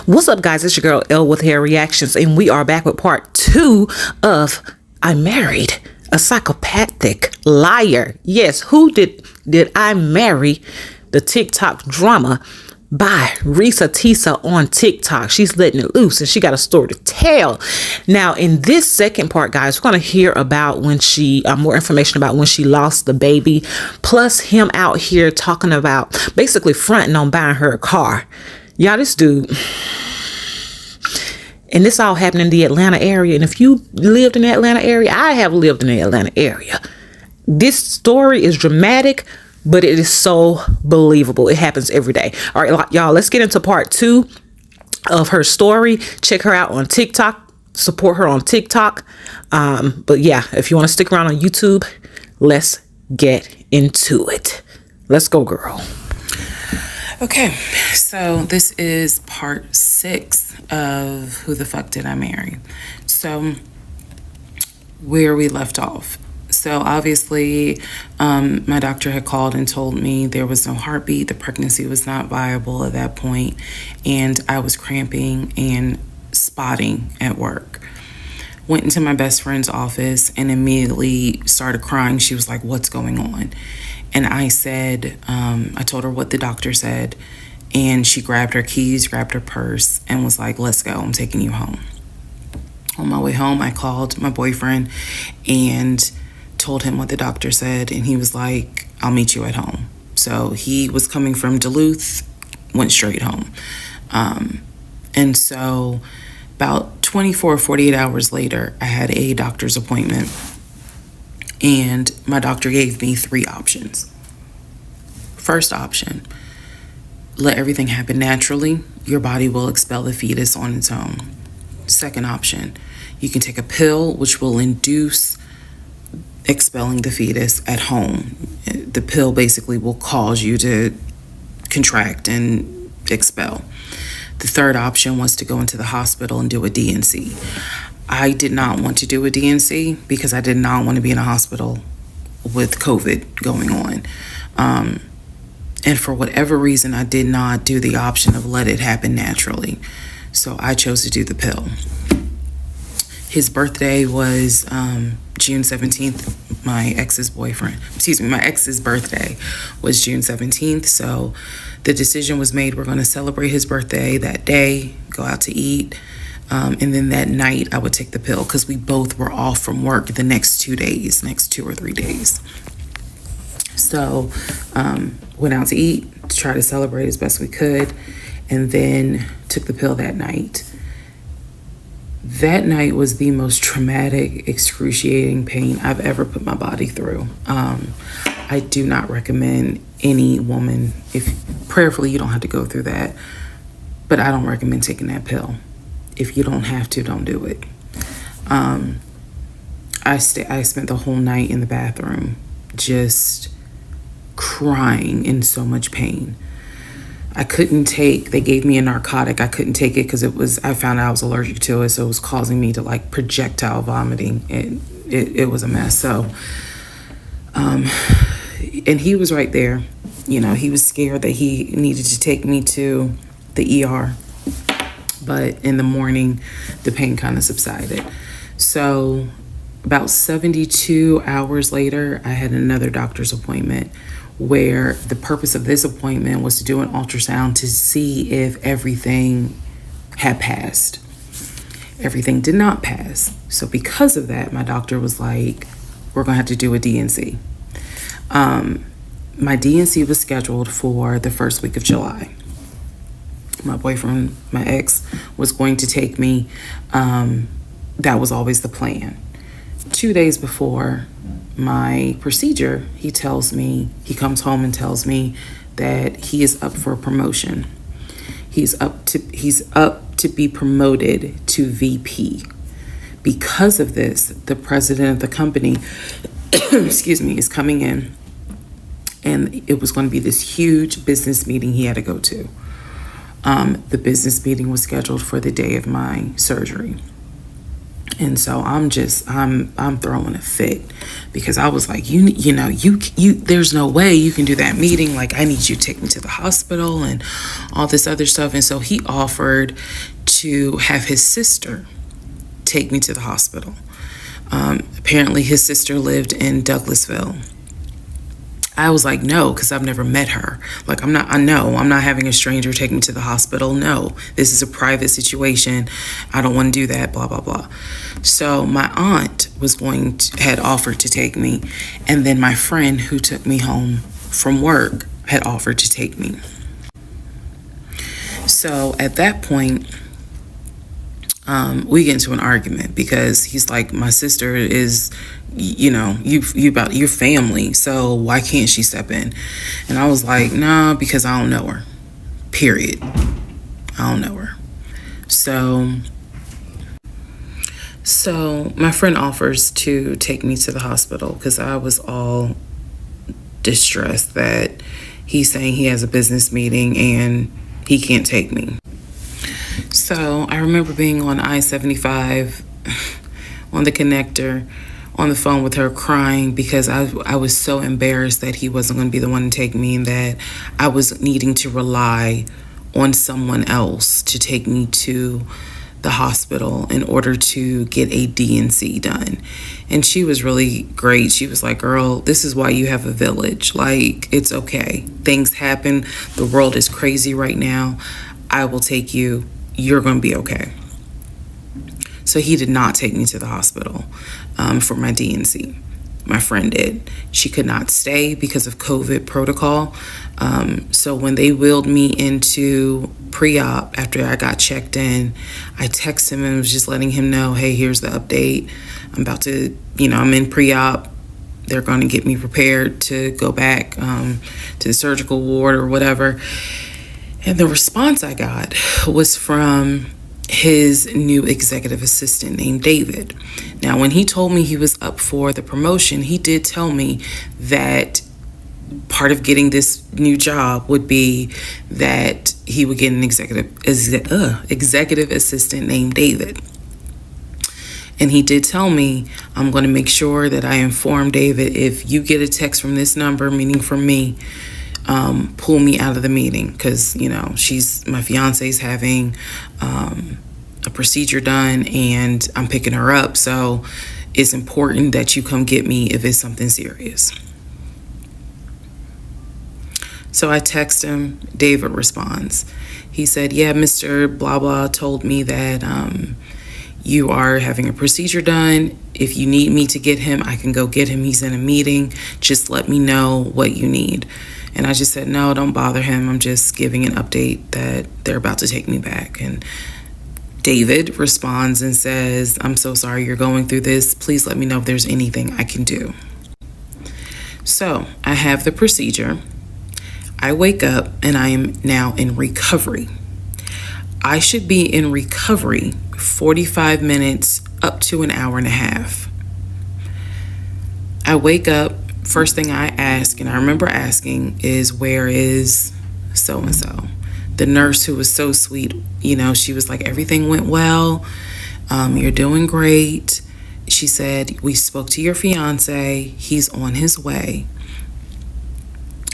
What's up, guys? It's your girl Elle with Hair Reactions, and we are back with part 2 of I Married a Psychopathic Liar. Yes, who did I marry? The TikTok drama by Reesa Teesa on TikTok. She's letting it loose and she got a story to tell. Now, in this second part, guys, we're going to hear about when she, more information about when she lost the baby, plus him out here talking about basically fronting on buying her a car. Y'all, this dude, and this all happened in the Atlanta area. And if you lived in the Atlanta area, I have lived in the Atlanta area. This story is dramatic, but it is so believable. It happens every day. All right, y'all, let's get into part 2 of her story. Check her out on TikTok. Support her on TikTok. But yeah, if you want to stick around on YouTube, let's get into it. Let's go, girl. Okay, so this is part 6 of Who the Fuck Did I Marry? So, where we left off. So, obviously, my doctor had called and told me there was no heartbeat, the pregnancy was not viable at that point, and I was cramping and spotting at work. Went into my best friend's office and immediately started crying. She was like, "What's going on?" And I said, I told her what the doctor said, and she grabbed her keys, grabbed her purse, and was like, "Let's go, I'm taking you home." On my way home, I called my boyfriend and told him what the doctor said, and he was like, "I'll meet you at home." So he was coming from Duluth, went straight home. And so about 24, 48 hours later, I had a doctor's appointment. And my doctor gave me 3 options. First option, let everything happen naturally. Your body will expel the fetus on its own. Second option, you can take a pill which will induce expelling the fetus at home. The pill basically will cause you to contract and expel. The third option was to go into the hospital and do a D&C. I did not want to do a D&C because I did not want to be in a hospital with COVID going on. And for whatever reason, I did not do the option of let it happen naturally. So I chose to do the pill. His birthday was June 17th. My ex's birthday was June 17th. So the decision was made, we're going to celebrate his birthday that day, go out to eat. And then that night I would take the pill because we both were off from work the next 2 or 3 days. So went out to eat to try to celebrate as best we could, and then took the pill that night. That night was the most traumatic, excruciating pain I've ever put my body through. I do not recommend any woman, if prayerfully you don't have to go through that, but I don't recommend taking that pill. If you don't have to, don't do it. I spent the whole night in the bathroom just crying in so much pain. They gave me a narcotic. I couldn't take it because I found out I was allergic to it, so it was causing me to like projectile vomiting. It was a mess. So, and he was right there. You know, he was scared that he needed to take me to the ER. But in the morning, the pain kind of subsided. So about 72 hours later, I had another doctor's appointment where the purpose of this appointment was to do an ultrasound to see if everything had passed. Everything did not pass. So because of that, my doctor was like, we're going to have to do a D&C. My D&C was scheduled for the first week of July. My boyfriend, my ex, was going to take me. That was always the plan. 2 days before my procedure, he comes home and tells me that he is up for a promotion. He's up to be promoted to VP. Because of this, the president of the company, is coming in, and it was going to be this huge business meeting he had to go to. The business meeting was scheduled for the day of my surgery. And so I'm throwing a fit because I was like, you there's no way you can do that meeting. Like, I need you to take me to the hospital and all this other stuff. And so he offered to have his sister take me to the hospital. Apparently his sister lived in Douglasville. I was like, no, because I've never met her. Like, I'm not having a stranger take me to the hospital. No, this is a private situation. I don't want to do that, blah, blah, blah. So my aunt had offered to take me. And then my friend who took me home from work had offered to take me. So at that point, we get into an argument because he's like, my sister is, you about your family, so why can't she step in? And I was like, nah, because I don't know her, period. I don't know her. So my friend offers to take me to the hospital because I was all distressed that he's saying he has a business meeting and he can't take me. So I remember being on I-75 on the connector on the phone with her crying because I was so embarrassed that he wasn't going to be the one to take me and that I was needing to rely on someone else to take me to the hospital in order to get a D&C done. And she was really great. She was like, girl, this is why you have a village. Like, it's okay. Things happen. The world is crazy right now. I will take you. You're going to be okay. So he did not take me to the hospital for my D&C. My friend did. She could not stay because of COVID protocol. So when they wheeled me into pre-op after I got checked in, I texted him and was just letting him know, hey, here's the update. I'm about to, I'm in pre-op. They're going to get me prepared to go back to the surgical ward or whatever. And the response I got was from his new executive assistant named David. Now, when he told me he was up for the promotion, he did tell me that part of getting this new job would be that he would get an executive assistant named David. And he did tell me, I'm going to make sure that I inform David, if you get a text from this number, meaning from me, pull me out of the meeting because, my fiance's having a procedure done and I'm picking her up. So it's important that you come get me if it's something serious. So I text him. David responds. He said, yeah, Mr. Blah Blah told me that you are having a procedure done. If you need me to get him, I can go get him. He's in a meeting. Just let me know what you need. And I just said, no, don't bother him. I'm just giving an update that they're about to take me back. And David responds and says, I'm so sorry you're going through this. Please let me know if there's anything I can do. So I have the procedure. I wake up and I am now in recovery. I should be in recovery 45 minutes up to an hour and a half. I wake up. First thing I ask, and I remember asking, is where is so-and-so? The nurse who was so sweet, she was like, everything went well. You're doing great. She said, we spoke to your fiance. He's on his way.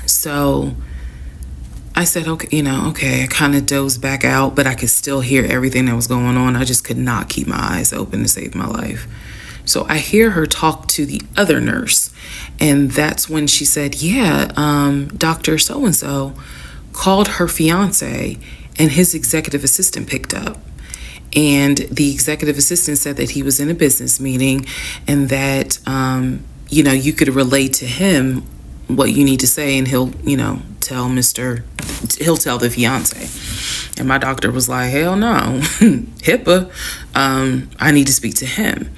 So I said, okay, I kind of dozed back out, but I could still hear everything that was going on. I just could not keep my eyes open to save my life. So I hear her talk to the other nurse, and that's when she said, Dr. So-and-so called her fiance, and his executive assistant picked up. And the executive assistant said that he was in a business meeting and that, you could relay to him what you need to say, and he'll tell the fiance. And my doctor was like, hell no, HIPAA, I need to speak to him.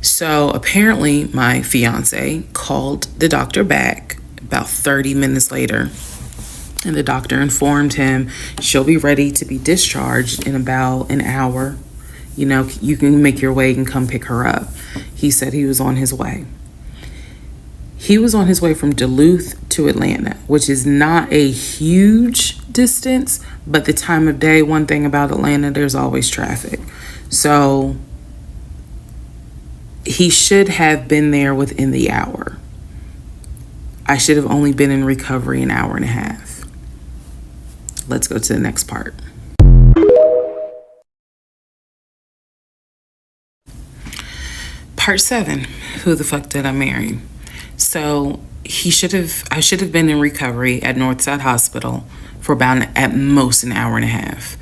So apparently my fiance called the doctor back about 30 minutes later, and the doctor informed him she'll be ready to be discharged in about an hour. You can make your way and come pick her up. He said he was on his way. He was on his way from Duluth to Atlanta, which is not a huge distance, but the time of day, one thing about Atlanta, there's always traffic. So he should have been there within the hour. I should have only been in recovery an hour and a half. Let's go to the next part. Part 7, who the fuck did I marry? So I should have been in recovery at Northside Hospital for about at most an hour and a half.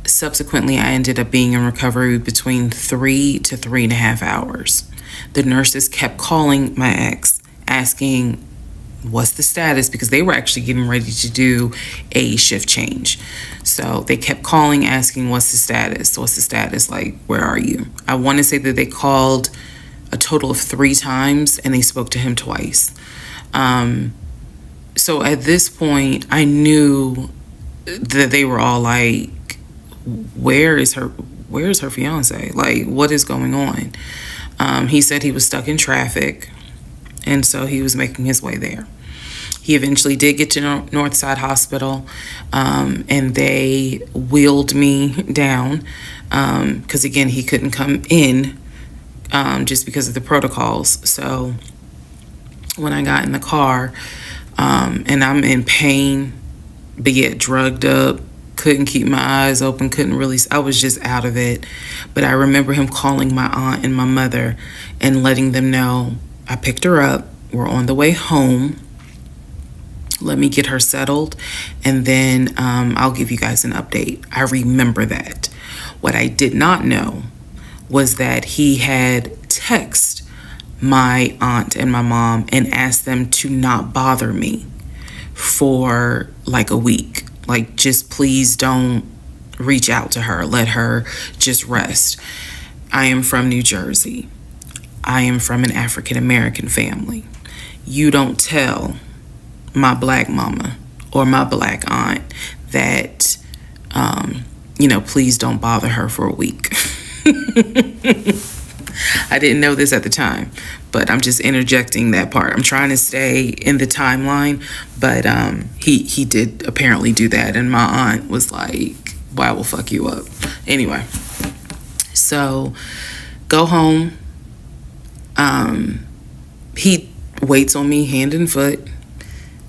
Subsequently, I ended up being in recovery between 3 to 3.5 hours. The nurses kept calling my ex, asking what's the status, because they were actually getting ready to do a shift change. So they kept calling, asking what's the status, like, where are you? I want to say that they called a total of 3 times and they spoke to him twice. So at this point, I knew that they were all like, where's her fiance? Like, what is going on? He said he was stuck in traffic, and so he was making his way there. He eventually did get to Northside Hospital, and they wheeled me down, because again, he couldn't come in, just because of the protocols. So when I got in the car, and I'm in pain, but yet drugged up, couldn't keep my eyes open, I was just out of it. But I remember him calling my aunt and my mother and letting them know, I picked her up, we're on the way home, let me get her settled, and then I'll give you guys an update. I remember that. What I did not know was that he had texted my aunt and my mom and asked them to not bother me for like a week. Like, just please don't reach out to her. Let her just rest. I am from New Jersey. I am from an African American family. You don't tell my black mama or my black aunt that, please don't bother her for a week. I didn't know this at the time, but I'm just interjecting that part. I'm trying to stay in the timeline, but he did apparently do that, and my aunt was like, "Well, I will fuck you up." Anyway, so go home. He waits on me hand and foot.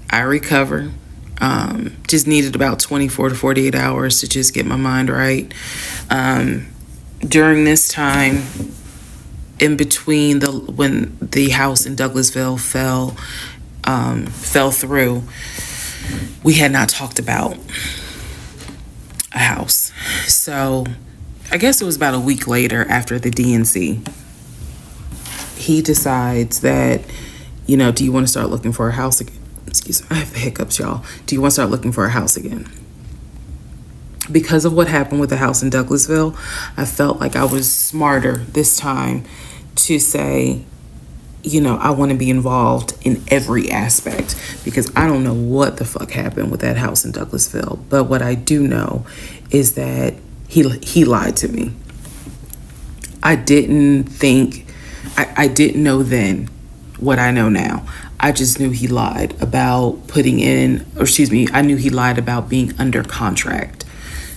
I recover. Just needed about 24 to 48 hours to just get my mind right. During this time, in between when the house in Douglasville fell through, we had not talked about a house. So I guess it was about a week later, after the DNC, he decides that, do you want to start looking for a house again? Excuse me, I have the hiccups, y'all. Do you want to start looking for a house again? Because of what happened with the house in Douglasville, I felt like I was smarter this time to say, I want to be involved in every aspect, because I don't know what the fuck happened with that house in Douglasville. But what I do know is that he lied to me. I didn't know then what I know now. I just knew he lied about I knew he lied about being under contract.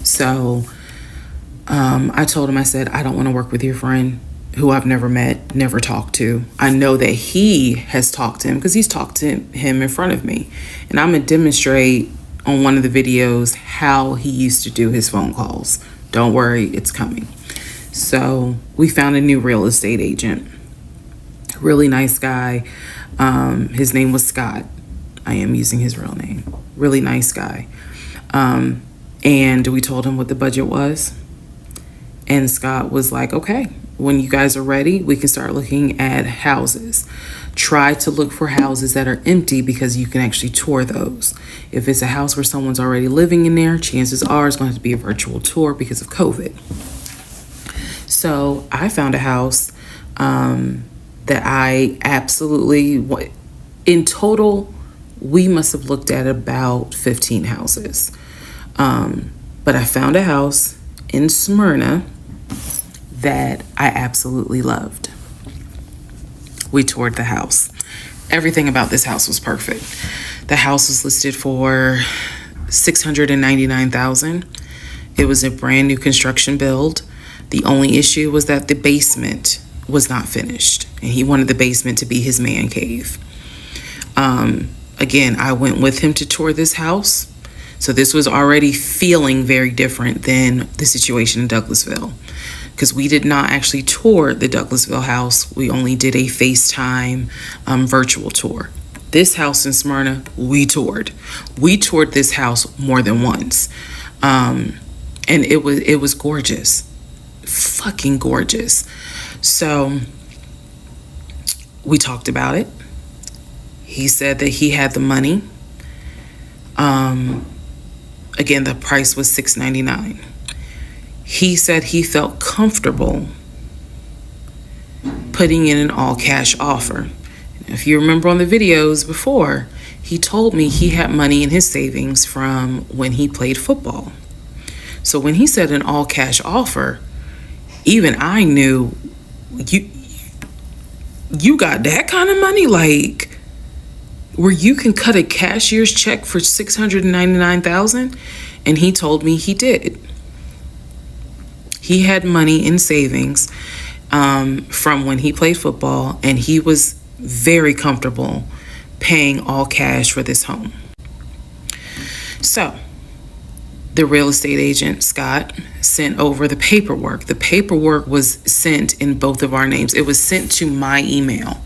So I told him, I said, I don't want to work with your friend who I've never met, never talked to. I know that he has talked to him because he's talked to him in front of me. And I'm going to demonstrate on one of the videos how he used to do his phone calls. Don't worry, it's coming. So we found a new real estate agent. Really nice guy. His name was Scott. I am using his real name. Really nice guy. And we told him what the budget was. And Scott was like, okay, when you guys are ready, we can start looking at houses. Try to look for houses that are empty, because you can actually tour those. If it's a house where someone's already living in there, chances are it's going to be a virtual tour because of COVID. So I found a house that I absolutely, in total, we must have looked at about 15 houses. But I found a house in Smyrna that I absolutely loved. We toured the house. Everything about this house was perfect. The house was listed for $699,000. It was a brand new construction build. The only issue was that the basement was not finished, and he wanted the basement to be his man cave. Again, I went with him to tour this house. So this was already feeling very different than the situation in Douglasville, because we did not actually tour the Douglasville house. We only did a FaceTime virtual tour. This house in Smyrna, we toured. We toured this house more than once. And it was gorgeous. Fucking gorgeous. So we talked about it. He said that he had the money. Again, the price was $699. He said he felt comfortable putting in an all cash offer. If you remember on the videos before, he told me he had money in his savings from when he played football. So when he said an all cash offer, even I knew, you got that kind of money? Like, where you can cut a cashier's check for $699,000? And he told me he did. He had money in savings from when he played football, and he was very comfortable paying all cash for this home. So the real estate agent, Scott, sent over the paperwork. The paperwork was sent in both of our names. It was sent to my email.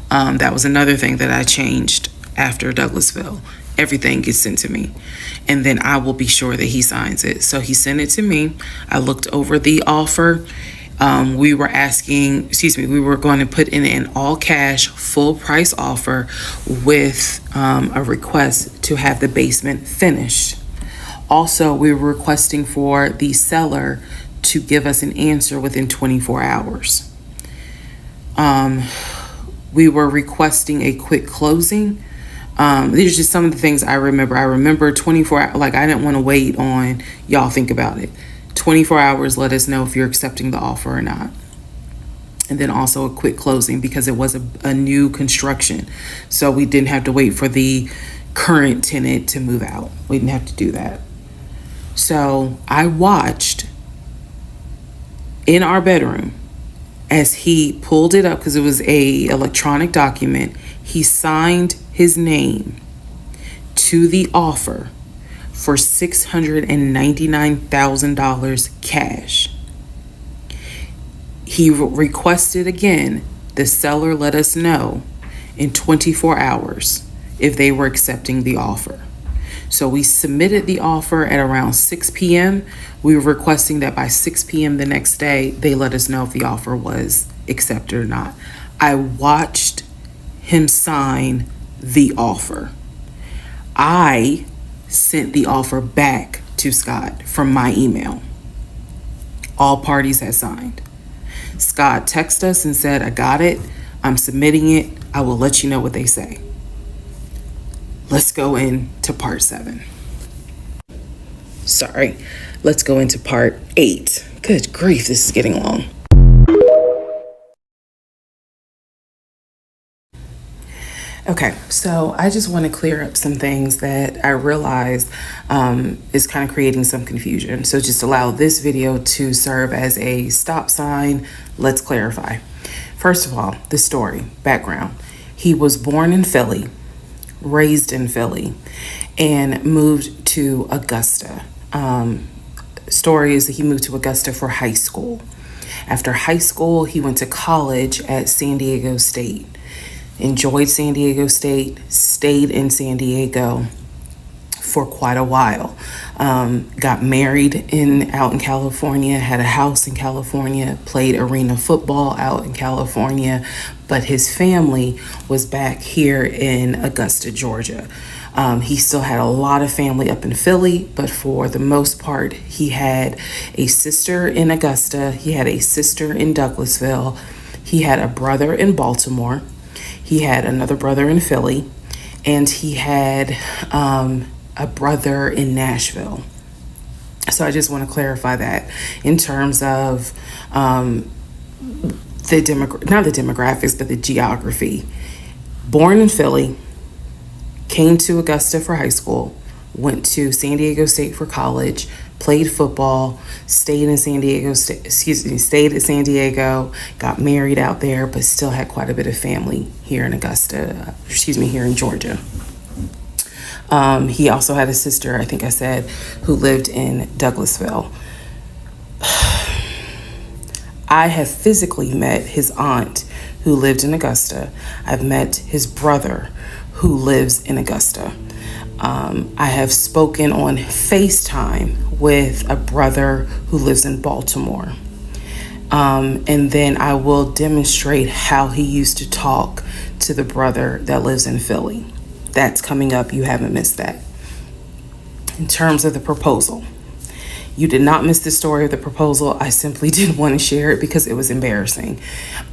That was another thing that I changed after Douglasville. Everything gets sent to me, and then I will be sure that he signs it. So he sent it to me. I looked over the offer. We were going to put in an all cash full price offer with a request to have the basement finished. Also, we were requesting for the seller to give us an answer within 24 hours. We were requesting a quick closing. These are just some of the things I remember. I remember 24 hours, like I didn't want to wait on y'all think about it. 24 hours, let us know if you're accepting the offer or not. And then also a quick closing, because it was a new construction. So we didn't have to wait for the current tenant to move out. We didn't have to do that. So I watched in our bedroom as he pulled it up, because it was a electronic document. He signed his name to the offer for $699,000 cash. He requested again, the seller let us know in 24 hours if they were accepting the offer. So we submitted the offer at around 6 p.m. We were requesting that by 6 p.m. the next day, they let us know if the offer was accepted or not. I watched him sign the offer. I sent the offer back to Scott from my email. All parties had signed. Scott texted us and said, I got it. I'm submitting it. I will let you know what they say. Let's go into part 7. Sorry. Let's go into part 8. Good grief, this is getting long. Okay, so I just want to clear up some things that I realized is kind of creating some confusion. So just allow this video to serve as a stop sign. Let's clarify. First of all, the story, background. He was born in Philly, raised in Philly, and moved to Augusta. Story is that he moved to Augusta for high school. After high school, he went to college at San Diego State. Enjoyed San Diego State, stayed in San Diego for quite a while. Got married out in California, had a house in California, played arena football out in California, but his family was back here in Augusta, Georgia. He still had a lot of family up in Philly, but for the most part, he had a sister in Augusta, he had a sister in Douglasville, he had a brother in Baltimore, he had another brother in Philly, and he had a brother in Nashville. So I just want to clarify that in terms of not the demographics, but the geography. Born in Philly, came to Augusta for high school, went to San Diego State for college, played football, stayed in San Diego, stayed at San Diego, got married out there, but still had quite a bit of family here in here in Georgia. He also had a sister, I think I said, who lived in Douglasville. I have physically met his aunt who lived in Augusta. I've met his brother who lives in Augusta. I have spoken on FaceTime with a brother who lives in Baltimore. And then I will demonstrate how he used to talk to the brother that lives in Philly. That's coming up. You haven't missed that. In terms of the proposal, you did not miss the story of the proposal. I simply didn't want to share it because it was embarrassing.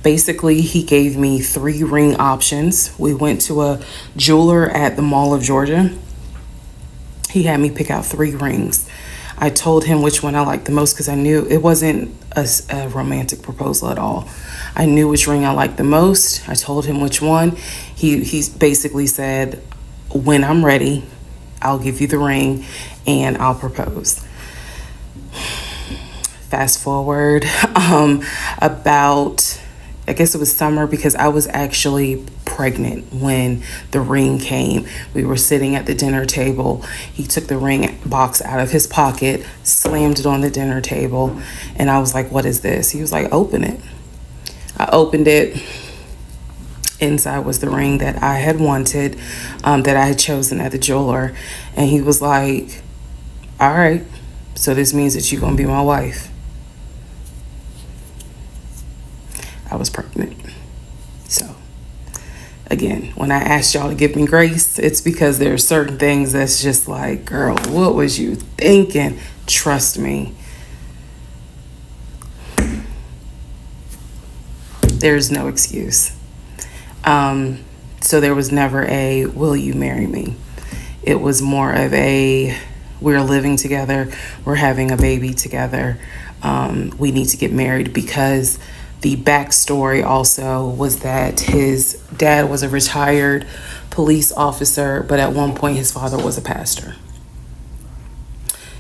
Basically, he gave me 3 ring options. We went to a jeweler at the Mall of Georgia. He had me pick out 3 rings. I told him which one I liked the most because I knew it wasn't a romantic proposal at all. I knew which ring I liked the most. I told him which one. He basically said, when I'm ready, I'll give you the ring and I'll propose. Fast forward about, I guess it was summer, because I was actually pregnant when the ring came. We were sitting at the dinner table. He took the ring box out of his pocket, slammed it on the dinner table, and I was like, what is this? He was like, open it. I opened it. Inside was the ring that I had wanted, that I had chosen at the jeweler. And he was like, all right, so this means that you're going to be my wife. I was pregnant. So, again, when I asked y'all to give me grace, it's because there are certain things that's just like, girl, what was you thinking? Trust me. There's no excuse. So there was never a, will you marry me? It was more of a, we're living together, we're having a baby together, we need to get married, because the backstory also was that his dad was a retired police officer, but at one point his father was a pastor.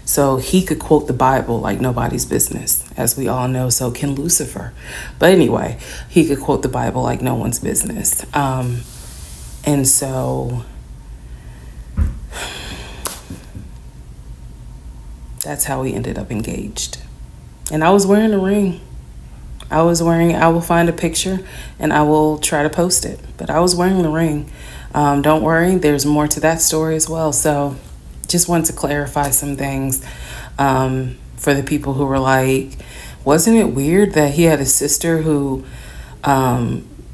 So he could quote the Bible like nobody's business, as we all know. So can Lucifer. But anyway, he could quote the Bible like no one's business. And so that's how we ended up engaged. And I was wearing a ring. I will find a picture and I will try to post it. But I was wearing the ring. Don't worry, there's more to that story as well. So just wanted to clarify some things for the people who were like, wasn't it weird that he had a sister who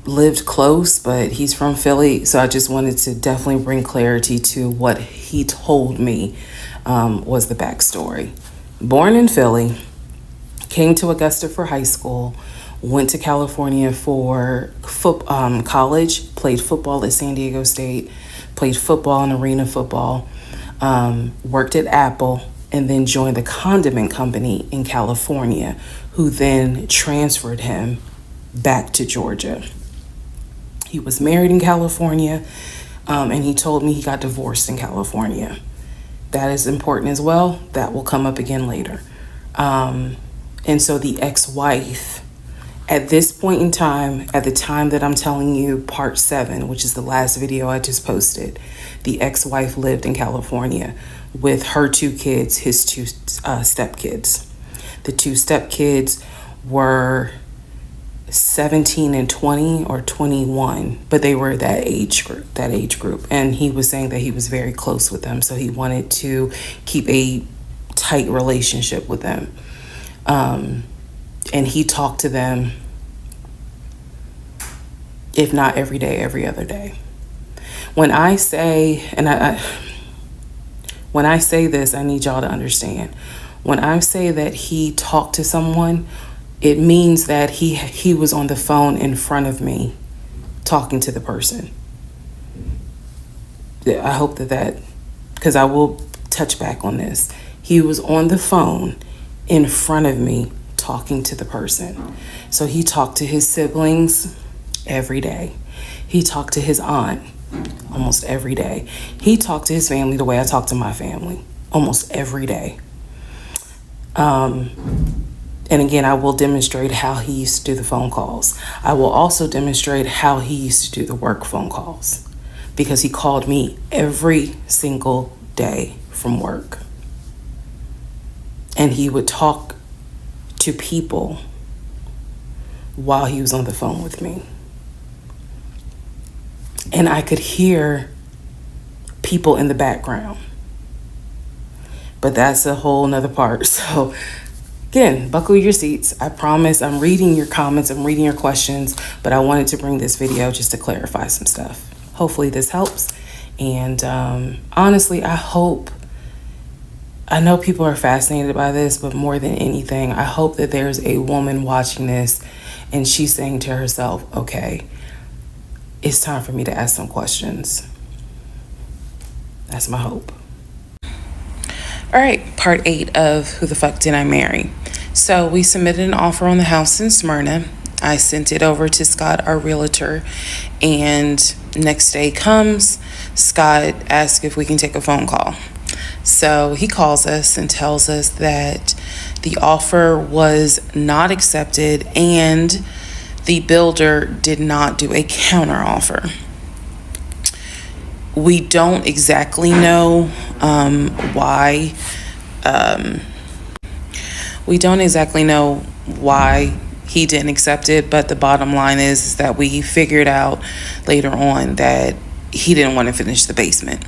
lived close, but he's from Philly? So I just wanted to definitely bring clarity to what he told me was the backstory. Born in Philly, came to Augusta for high school, went to California for college, played football at San Diego State, played football and arena football, worked at Apple, and then joined the condiment company in California, who then transferred him back to Georgia. He was married in California, and he told me he got divorced in California. That is important as well. That will come up again later. And so the ex-wife, at this point in time, at the time that I'm telling you, part 7, which is the last video I just posted, the ex-wife lived in California with her 2 kids, his 2 stepkids. The 2 stepkids were 17 and 20 or 21, but they were that age group. And he was saying that he was very close with them, so he wanted to keep a tight relationship with them. And he talked to them, if not every day, every other day. When I say, when I say this, I need y'all to understand. When I say that he talked to someone, it means that he was on the phone in front of me talking to the person. I hope that, because I will touch back on this. He was on the phone in front of me talking to the person. So he talked to his siblings every day. He talked to his aunt almost every day. He talked to his family the way I talk to my family almost every day. And again, I will demonstrate how he used to do the phone calls. I will also demonstrate how he used to do the work phone calls, because he called me every single day from work. And he would talk to people while he was on the phone with me. And I could hear people in the background. But that's a whole nother part. So again, buckle your seats. I promise I'm reading your comments, I'm reading your questions, but I wanted to bring this video just to clarify some stuff. Hopefully this helps. And honestly, I know people are fascinated by this, but more than anything, I hope that there's a woman watching this and she's saying to herself, okay, it's time for me to ask some questions. That's my hope. All right, part 8 of Who the Fuck Did I Marry? So we submitted an offer on the house in Smyrna. I sent it over to Scott, our realtor, and next day comes, Scott asks if we can take a phone call. So he calls us and tells us that the offer was not accepted and the builder did not do a counter offer. We don't exactly know why. We don't exactly know why he didn't accept it, but the bottom line is that we figured out later on that he didn't want to finish the basement.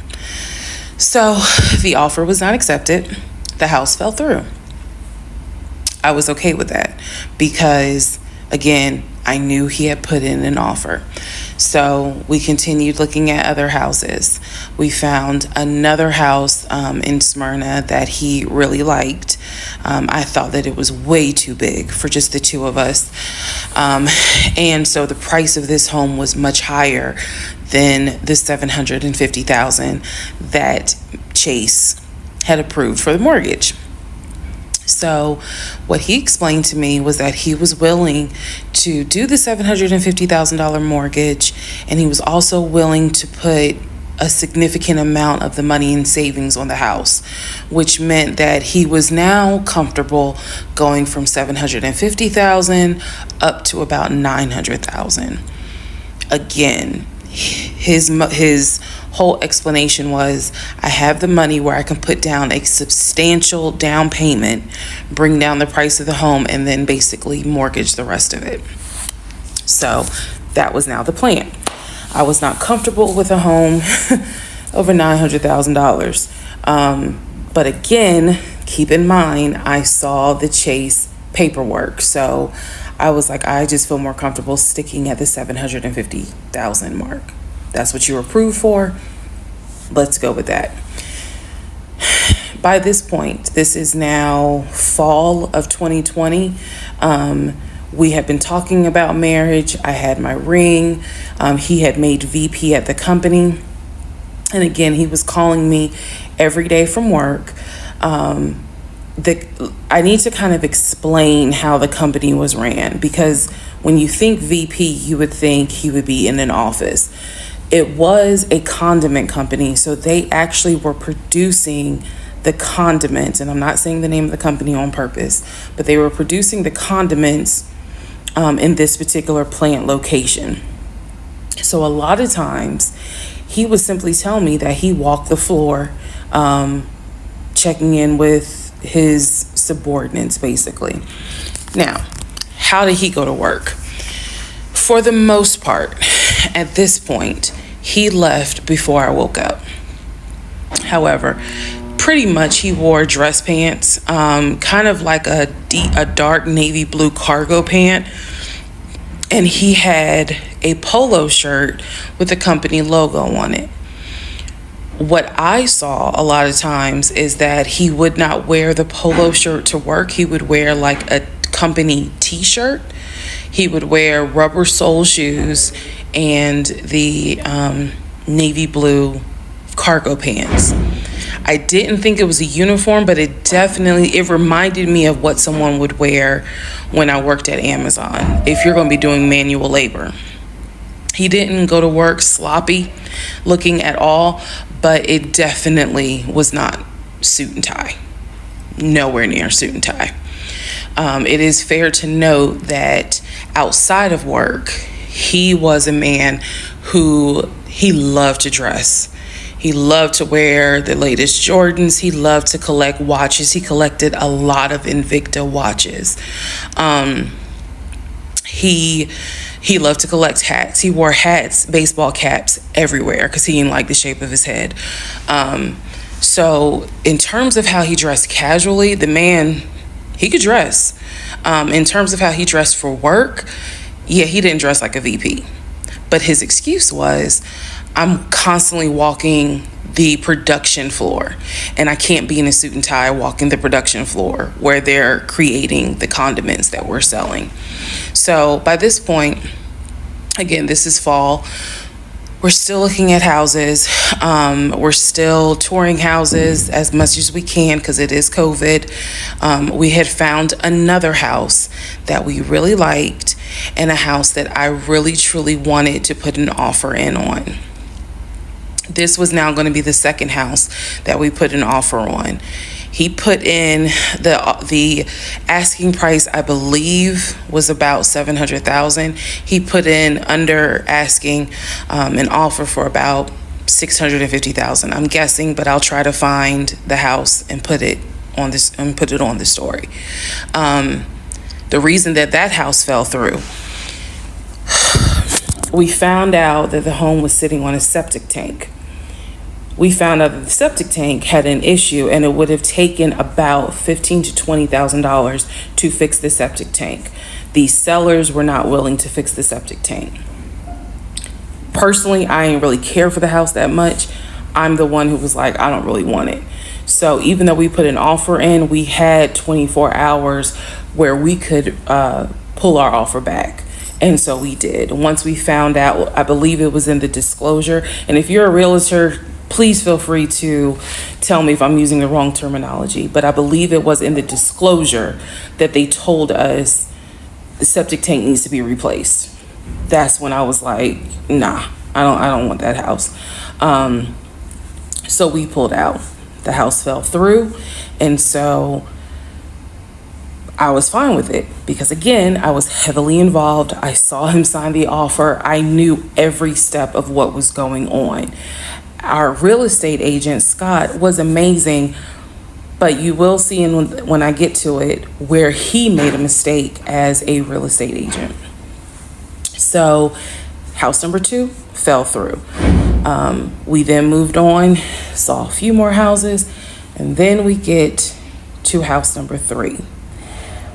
So the offer was not accepted. The house fell through. I was okay with that because, again, I knew he had put in an offer. So we continued looking at other houses. We found another house in Smyrna that he really liked. I thought that it was way too big for just the two of us. And so the price of this home was much higher than the $750,000 that Chase had approved for the mortgage. So what he explained to me was that he was willing to do the $750,000 mortgage, and he was also willing to put a significant amount of the money in savings on the house, which meant that he was now comfortable going from $750,000 up to about $900,000. Again, his whole explanation was, I have the money where I can put down a substantial down payment, bring down the price of the home, and then basically mortgage the rest of it. So that was now the plan. I was not comfortable with a home over $900,000. But again, keep in mind, I saw the Chase paperwork. So I was like, I just feel more comfortable sticking at the $750,000 mark. That's what you were approved for. Let's go with that. By this point, this is now fall of 2020. We had been talking about marriage. I had my ring. He had made VP at the company. And again, he was calling me every day from work. I need to kind of explain how the company was ran, because when you think VP, you would think he would be in an office. It was a condiment company, so they actually were producing the condiments, and I'm not saying the name of the company on purpose, but they were producing the condiments in this particular plant location. So a lot of times he would simply tell me that he walked the floor, checking in with his subordinates, basically. Now, how did he go to work? For the most part, at this point, he left before I woke up. However, pretty much he wore dress pants, kind of like a dark navy blue cargo pant. And he had a polo shirt with the company logo on it. What I saw a lot of times is that he would not wear the polo shirt to work. He would wear like a company t-shirt. He would wear rubber sole shoes and the navy blue cargo pants. I didn't think it was a uniform, but it reminded me of what someone would wear when I worked at Amazon, if you're going to be doing manual labor. He didn't go to work sloppy looking at all, but it definitely was not suit and tie. nowhere near suit and tie. It is fair to note that outside of work, he was a man who he loved to dress. He loved to wear the latest Jordans. He loved to collect watches. He collected a lot of Invicta watches. He loved to collect hats. He wore hats, baseball caps everywhere because he didn't like the shape of his head. So in terms of how he dressed casually, the man, he could dress. In terms of how he dressed for work, yeah, he didn't dress like a VP. But his excuse was, I'm constantly walking the production floor, and I can't be in a suit and tie walking the production floor where they're creating the condiments that we're selling. So by this point, again, this is fall. We're still looking at houses. We're still touring houses as much as we can because it is COVID. We had found another house that we really liked and a house that I really, truly wanted to put an offer in on. This was now going to be the second house that we put an offer on. He put in the asking price, I believe, was about $700,000. He put in under asking an offer for about $650,000. I'm guessing, but I'll try to find the house and put it on the story. The reason that house fell through, we found out that the home was sitting on a septic tank. We found out that the septic tank had an issue, and it would have taken about $15,000 to $20,000 to fix the septic tank. The sellers were not willing to fix the septic tank. Personally, I didn't really care for the house that much. I'm the one who was like, I don't really want it. So even though we put an offer in, we had 24 hours where we could pull our offer back. And so we did. Once we found out, I believe it was in the disclosure. And if you're a realtor, please feel free to tell me if I'm using the wrong terminology. But I believe it was in the disclosure that they told us the septic tank needs to be replaced. That's when I was like, nah, I don't want that house. So we pulled out. The house fell through. And so I was fine with it because, again, I was heavily involved. I saw him sign the offer. I knew every step of what was going on. Our real estate agent, Scott, was amazing, but you will see when I get to it where he made a mistake as a real estate agent. So house number 2 fell through. We then moved on, saw a few more houses, and then we get to house number 3.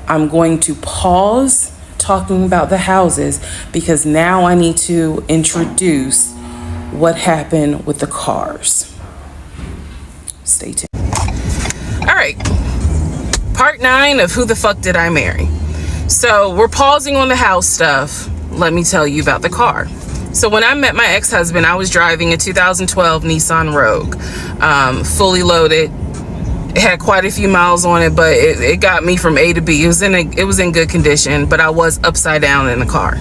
I'm going to pause talking about the houses because now I need to introduce what happened with the cars. Stay tuned. All right, part 9 of Who the Fuck Did I Marry? So we're pausing on the house stuff. Let me tell you about the car. So when I met my ex-husband, I was driving a 2012 Nissan Rogue, fully loaded. It had quite a few miles on it, but it got me from A to B. It was in good condition, but I was upside down in the car.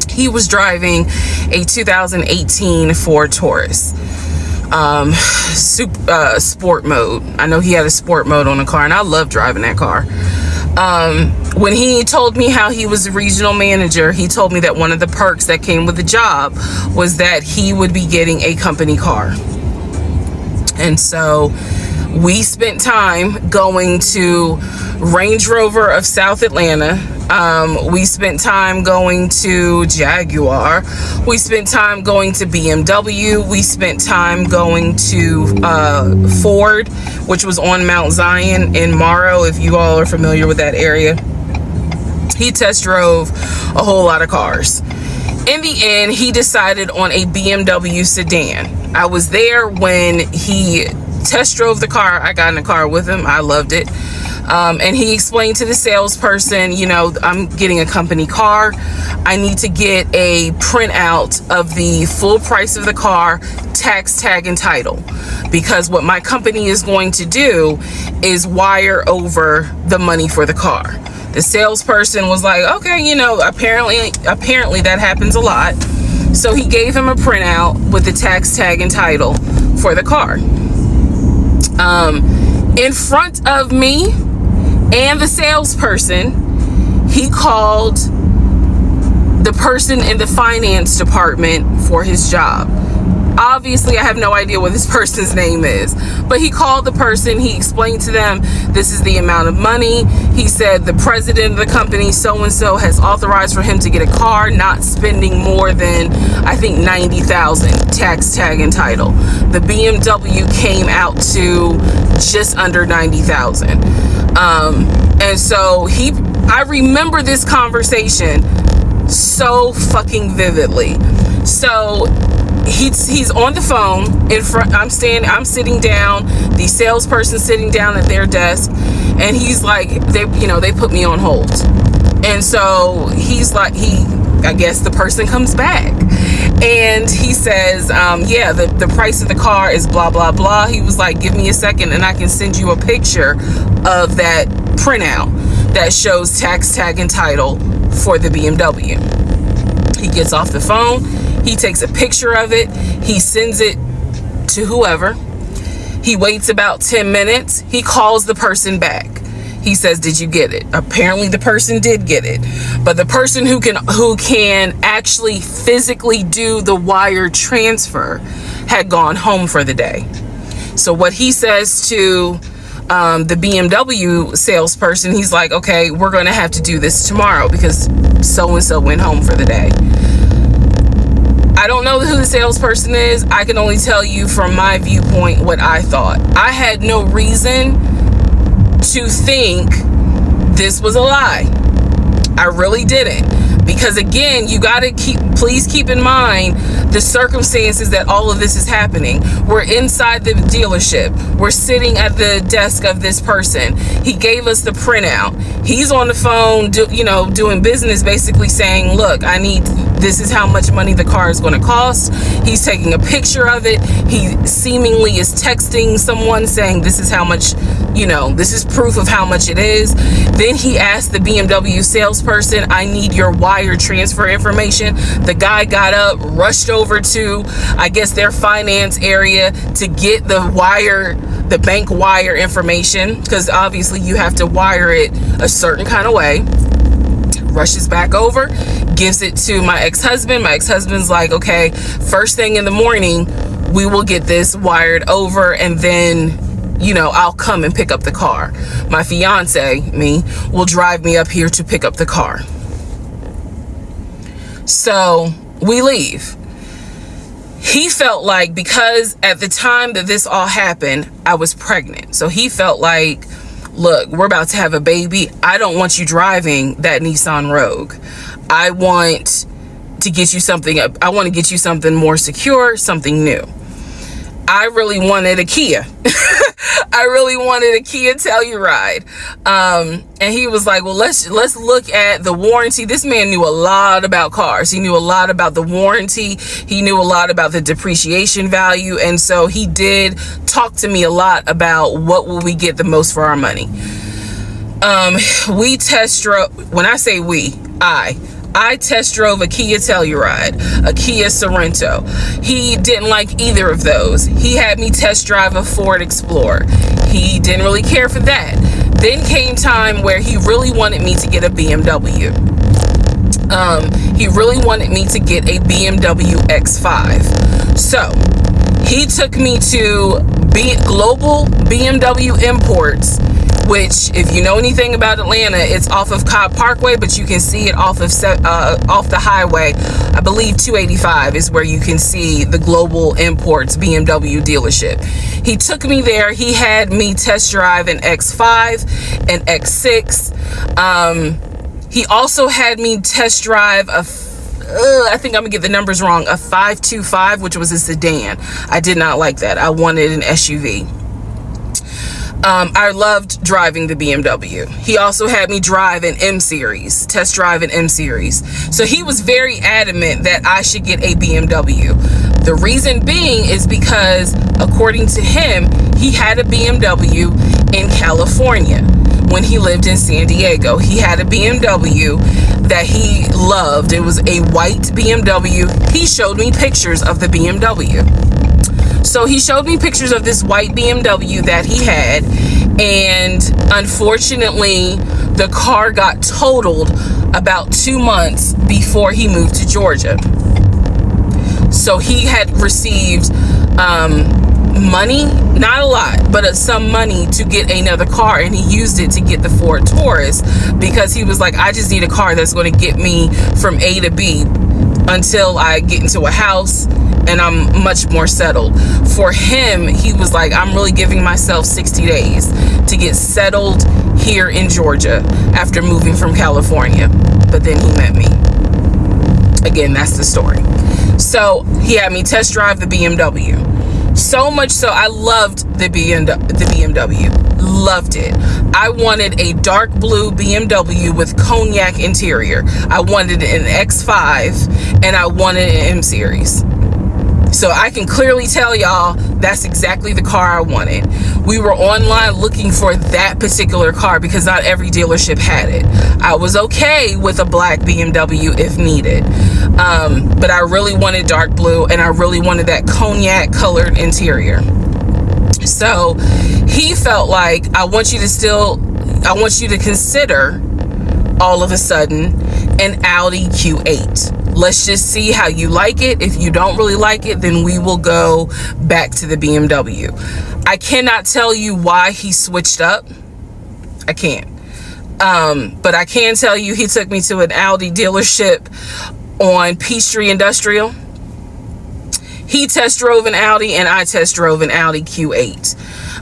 He was driving a 2018 Ford Taurus, sport mode. I know he had a sport mode on the car, and I love driving that car. When he told me how he was a regional manager, he told me that one of the perks that came with the job was that he would be getting a company car. And so we spent time going to Range Rover of South Atlanta. We spent time going to Jaguar. We spent time going to BMW. We spent time going to Ford, which was on Mount Zion in Morrow, if you all are familiar with that area. He test drove a whole lot of cars. In the end, he decided on a BMW sedan. I was there when he test drove the car. I got in the car with him. I loved it. And he explained to the salesperson, I'm getting a company car. I need to get a printout of the full price of the car, tax, tag, and title. Because what my company is going to do is wire over the money for the car. The salesperson was like, okay, apparently that happens a lot. So he gave him a printout with the tax, tag, and title for the car. In front of me and the salesperson, he called the person in the finance department for his job. Obviously, I have no idea what this person's name is, but he called the person. He explained to them, this is the amount of money. He said the president of the company, so-and-so, has authorized for him to get a car, not spending more than, I think, $90,000, tax, tag, and title. The BMW came out to just under $90,000. And so I remember this conversation so fucking vividly. So he's on the phone in front. I'm sitting down, the salesperson sitting down at their desk, and he's like, they put me on hold. And so he's like, I guess the person comes back and he says, the price of the car is blah, blah, blah. He was like, give me a second and I can send you a picture of that printout that shows tax, tag, and title for the BMW. He gets off the phone. He takes a picture of it. He sends it to whoever. He waits about 10 minutes. He calls the person back. He says, did you get it? Apparently the person did get it. But the person who can actually physically do the wire transfer had gone home for the day. So what he says to the BMW salesperson, he's like, okay, we're going to have to do this tomorrow because so-and-so went home for the day. I don't know who the salesperson is. I can only tell you from my viewpoint what I thought. I had no reason to think this was a lie. I really didn't. Because again, you got to please keep in mind the circumstances that all of this is happening. We're inside the dealership. We're sitting at the desk of this person. He gave us the printout. He's on the phone, doing business, basically saying, look, this is how much money the car is going to cost. He's taking a picture of it. He seemingly is texting someone saying, this is how much, this is proof of how much it is. Then he asked the BMW salesperson, I need your wire transfer information. The guy got up, rushed over to, I guess, their finance area to get the bank wire information, because obviously you have to wire it a certain kind of way. Rushes back over, gives it to my ex-husband. My ex-husband's like, okay, first thing in the morning, we will get this wired over, and then I'll come and pick up the car. My fiance, will drive me up here to pick up the car. So we leave. He felt like, because at the time that this all happened, I was pregnant. So he felt like, look, we're about to have a baby. I don't want you driving that Nissan Rogue. I want to get you something. I want to get you something more secure, something new. I really wanted a Kia. I really wanted a Kia Telluride. And he was like, well, let's look at the warranty. This man knew a lot about cars. He knew a lot about the warranty. He knew a lot about the depreciation value. And so he did talk to me a lot about what will we get the most for our money. We test drove, when I say we, I test drove a Kia Telluride, a Kia Sorento. He didn't like either of those. He had me test drive a Ford Explorer. He didn't really care for that. Then came time where he really wanted me to get a BMW. He really wanted me to get a BMW X5. So he took me to Global BMW Imports, which, if you know anything about Atlanta, it's off of Cobb Parkway, but you can see it off the highway. I believe 285 is where you can see the Global Imports BMW dealership. He took me there. He had me test drive an X5, an X6. He also had me test drive I think I'm gonna get the numbers wrong, a 525, which was a sedan. I did not like that. I wanted an SUV. I loved driving the BMW. He also had me drive an M-Series, test drive an M-Series. So he was very adamant that I should get a BMW. The reason being is because, according to him, he had a BMW in California when he lived in San Diego. He had a BMW that he loved. It was a white BMW. He showed me pictures of the BMW. So he showed me pictures of this white BMW that he had, And unfortunately, the car got totaled about 2 months before he moved to Georgia. So he had received money, not a lot, but some money to get another car, and he used it to get the Ford Taurus because he was like, I just need a car that's going to get me from A to B until I get into a house and I'm much more settled. For him, he was like, I'm really giving myself 60 days to get settled here in Georgia after moving from California. But then he met me. Again, that's the story. So he had me test drive the BMW. So much so, I loved the BMW. Loved it. I wanted a dark blue BMW with cognac interior. I wanted an X5 and I wanted an M Series. So I can clearly tell y'all that's exactly the car I wanted. We were online looking for that particular car because not every dealership had it. I was okay with a black BMW if needed. But I really wanted dark blue and I really wanted that cognac colored interior. So he felt like, I want you to consider all of a sudden an Audi Q8. Let's just see how you like it. If you don't really like it, then we will go back to the BMW. I cannot tell you why he switched up. I can't. But I can tell you he took me to an Audi dealership on Peachtree Industrial. He test drove an Audi and I test drove an Audi Q8.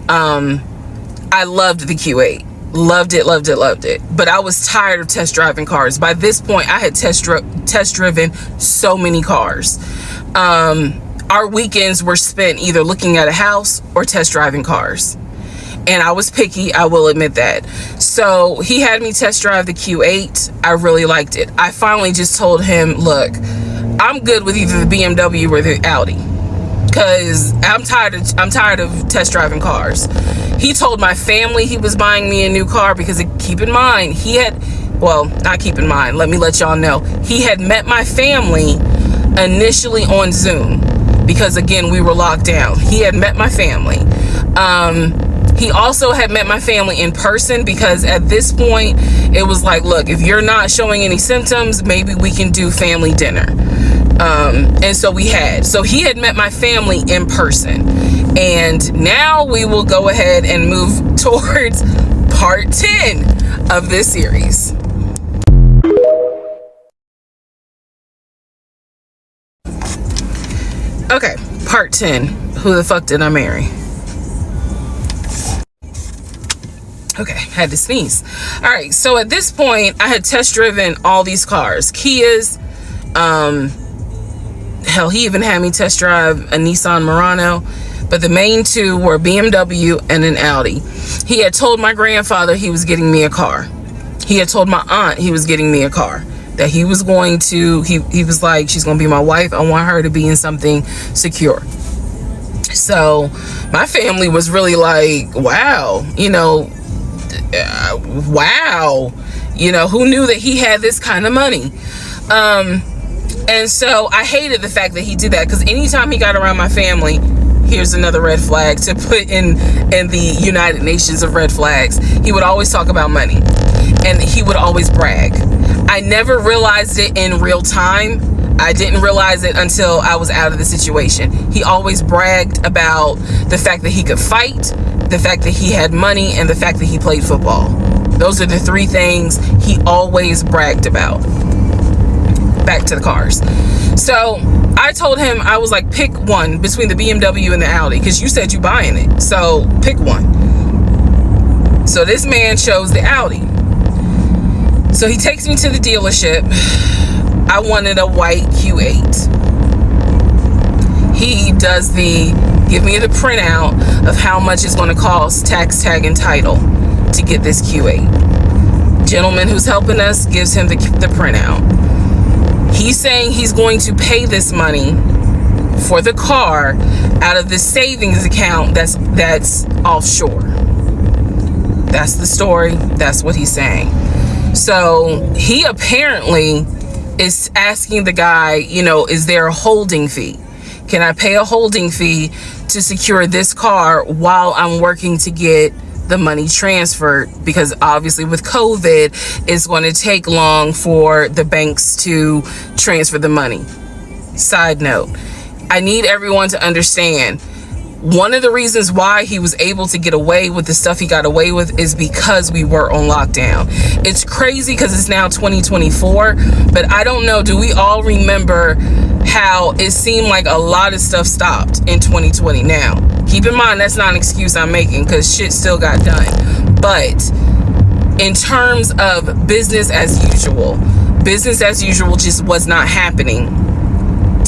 I loved the Q8. Loved it. But I was tired of test driving cars. By this point, I had test driven so many cars. Our weekends were spent either looking at a house or test driving cars. And I was picky, I will admit that. So he had me test drive the Q8. I really liked it. I finally just told him, look, I'm good with either the BMW or the Audi, because I'm tired of test driving cars. He told my family he was buying me a new car because, keep in mind, let me let y'all know, he had met my family initially on Zoom because, again, we were locked down. He had met my family. He also had met my family in person because at this point it was like, look, if you're not showing any symptoms, maybe we can do family dinner. And so we had. So he had met my family in person. And now we will go ahead and move towards part 10 of this series. Okay, part 10. Who the fuck did I marry? Okay, had to sneeze. All right, so at this point, I had test driven all these cars. Kias, hell, he even had me test drive a Nissan Murano, but the main two were BMW and an Audi. He had told my grandfather he was getting me a car. He had told my aunt he was getting me a car, that he was going to, he was like, she's going to be my wife. I want her to be in something secure. So my family was really like, wow, wow, who knew that he had this kind of money? And so I hated the fact that he did that, because anytime he got around my family, here's another red flag to put in the United Nations of red flags, he would always talk about money and he would always brag. I never realized it in real time. I didn't realize it until I was out of the situation. He always bragged about the fact that he could fight, the fact that he had money, and the fact that he played football. Those are the three things he always bragged about. Back to the cars. So I told him, I was like, pick one between the BMW and the Audi, because you said you buying it. So pick one. So this man chose the Audi. So he takes me to the dealership. I wanted a white Q8. He does give me the printout of how much it's going to cost, tax, tag, and title to get this Q8. Gentleman who's helping us gives him the printout. He's saying he's going to pay this money for the car out of the savings account that's offshore. That's the story. That's what he's saying. So he apparently is asking the guy, is there a holding fee? Can I pay a holding fee to secure this car while I'm working to get the money transferred, because obviously with COVID, it's going to take long for the banks to transfer the money. Side note, I need everyone to understand, one of the reasons why he was able to get away with the stuff he got away with is because we were on lockdown. It's crazy because it's now 2024, but I don't know, do we all remember how it seemed like a lot of stuff stopped in 2020? Now, keep in mind, that's not an excuse I'm making, because shit still got done. But in terms of business as usual just was not happening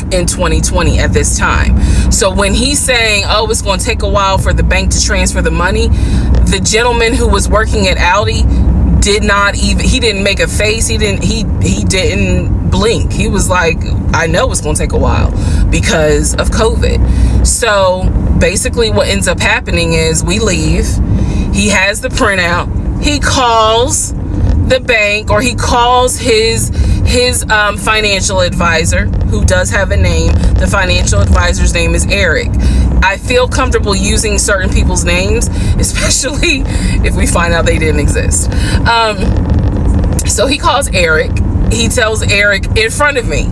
in 2020 at this time. So when he's saying, oh, it's going to take a while for the bank to transfer the money, the gentleman who was working at Audi he didn't make a face. He didn't blink. He was like, I know it's going to take a while because of COVID. So basically what ends up happening is we leave. He has the printout. He calls the bank, or he calls his financial advisor, who does have a name. The financial advisor's name is Eric. I feel comfortable using certain people's names, especially if we find out they didn't exist. So he calls Eric. He tells Eric in front of me,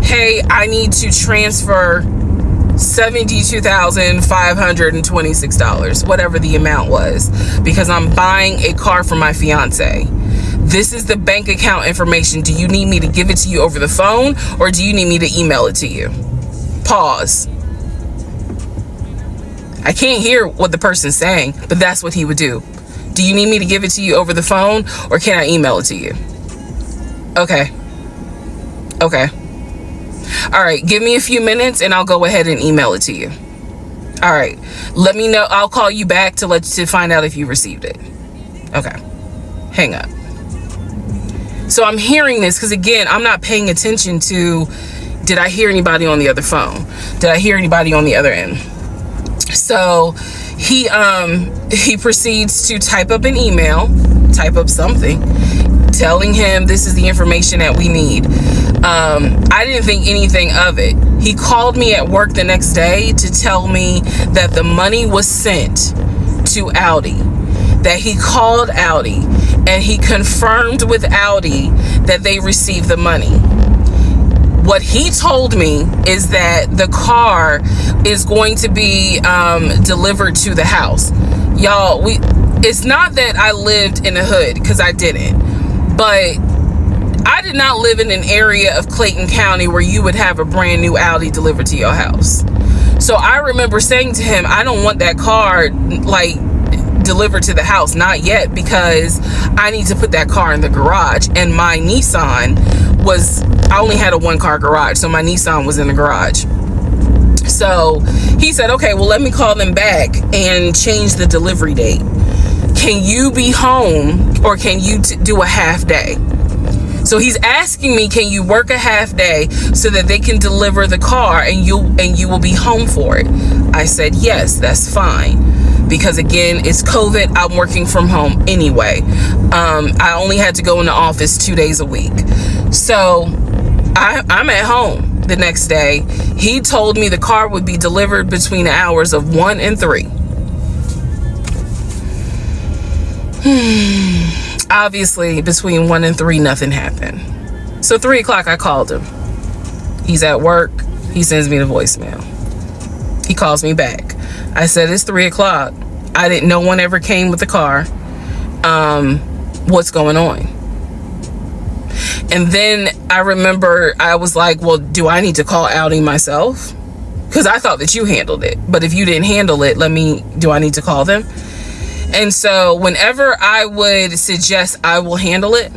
hey, I need to transfer $72,526, whatever the amount was, because I'm buying a car for my fiance. This is the bank account information. Do you need me to give it to you over the phone, or do you need me to email it to you? Pause. I can't hear what the person's saying, but that's what he would do. Do you need me to give it to you over the phone, or can I email it to you? Okay. All right, give me a few minutes and I'll go ahead and email it to you. All right, let me know. I'll call you back to find out if you received it. Okay, hang up. So I'm hearing this because, again, I'm not paying attention to, did I hear anybody on the other phone? Did I hear anybody on the other end? So he proceeds to type up an email, type up something, telling him this is the information that we need. I didn't think anything of it. He called me at work the next day to tell me that the money was sent to Audi, that he called Audi and he confirmed with Audi that they received the money. What he told me is that the car is going to be delivered to the house. Y'all, it's not that I lived in the hood, because I didn't, but I did not live in an area of Clayton County where you would have a brand new Audi delivered to your house. So I remember saying to him, I don't want that car delivered to the house, not yet, because I need to put that car in the garage. And my Nissan I only had a 1-car garage, so my Nissan was in the garage. So he said, okay, well, let me call them back and change the delivery date. Can you be home, or can you do a half day? So he's asking me, can you work a half day so that they can deliver the car and you will be home for it? I said, yes, that's fine. Because again, it's COVID. I'm working from home anyway. I only had to go in the office 2 days a week. So I'm at home the next day. He told me the car would be delivered between the hours of 1 and 3. Obviously, between 1 and 3, nothing happened. So 3 o'clock, I called him. He's at work. He sends me the voicemail. He calls me back. I said, it's 3 o'clock. No one ever came with the car. What's going on? And then I remember I was like, well, do I need to call Audi myself? Because I thought that you handled it. But if you didn't handle it, do I need to call them? And so whenever I would suggest I will handle it,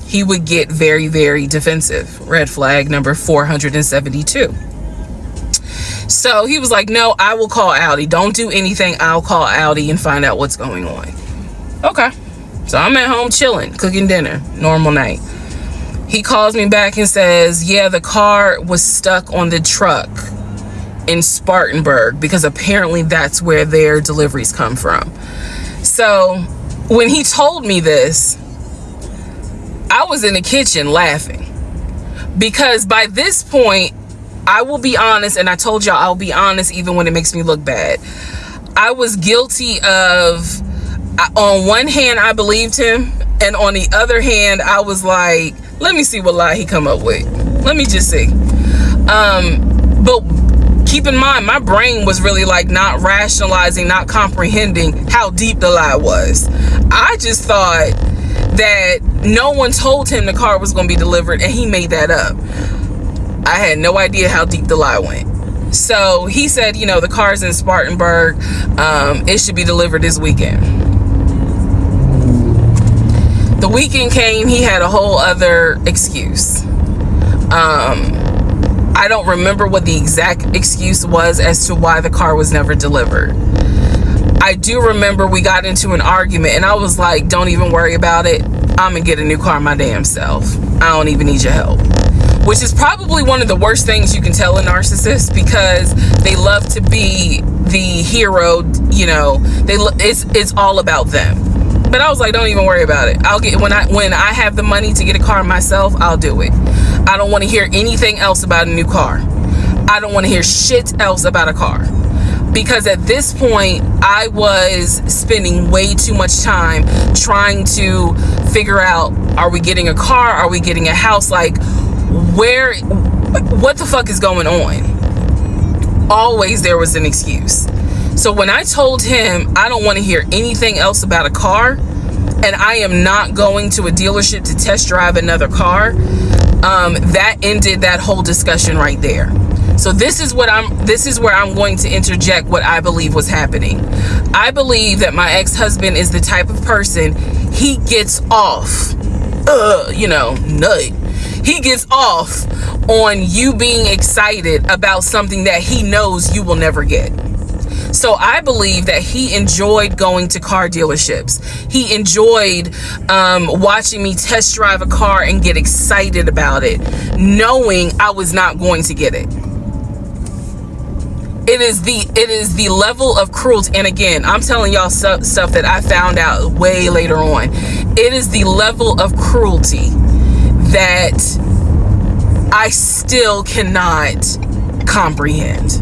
he would get very, very defensive. Red flag number 472. So he was like, no, I will call Audi. Don't do anything. I'll call Audi and find out what's going on. Okay. So I'm at home chilling, cooking dinner, normal night. He calls me back and says, yeah, the car was stuck on the truck in Spartanburg, because apparently that's where their deliveries come from. So when he told me this, I was in the kitchen laughing, because by this point, I will be honest, and I told y'all I'll be honest even when it makes me look bad. I was guilty of, on one hand, I believed him, and on the other hand, I was like, let me see what lie he come up with. Let me just see. But keep in mind, my brain was really like not rationalizing, not comprehending how deep the lie was. I just thought that no one told him the car was going to be delivered, and he made that up. I had no idea how deep the lie went. So he said, you know, the car's in Spartanburg. It should be delivered this weekend. The weekend came, he had a whole other excuse. I don't remember what the exact excuse was as to why the car was never delivered. I do remember we got into an argument, and I was like, don't even worry about it. I'm gonna get a new car my damn self. I don't even need your help. Which is probably one of the worst things you can tell a narcissist, because they love to be the hero, you know, it's all about them. But I was like, don't even worry about it. I'll get, when I have the money to get a car myself, I'll do it. I don't want to hear anything else about a new car. I don't want to hear shit else about a car. Because at this point, I was spending way too much time trying to figure out, are we getting a car? Are we getting a house? Like, what the fuck is going on? Always there was an excuse. So when I told him I don't want to hear anything else about a car, and I am not going to a dealership to test drive another car, that ended that whole discussion right there. So this is where I'm going to interject what I believe was happening. I believe that my ex-husband is the type of person, he gets off, nut. He gets off on you being excited about something that he knows you will never get. So I believe that he enjoyed going to car dealerships. He enjoyed watching me test drive a car and get excited about it, knowing I was not going to get it. It is the level of cruelty. And again, I'm telling y'all stuff that I found out way later on. It is the level of cruelty that I still cannot comprehend.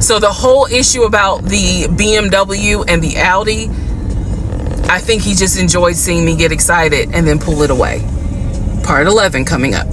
So the whole issue about the BMW and the Audi, I think he just enjoyed seeing me get excited and then pull it away. Part 11 coming up.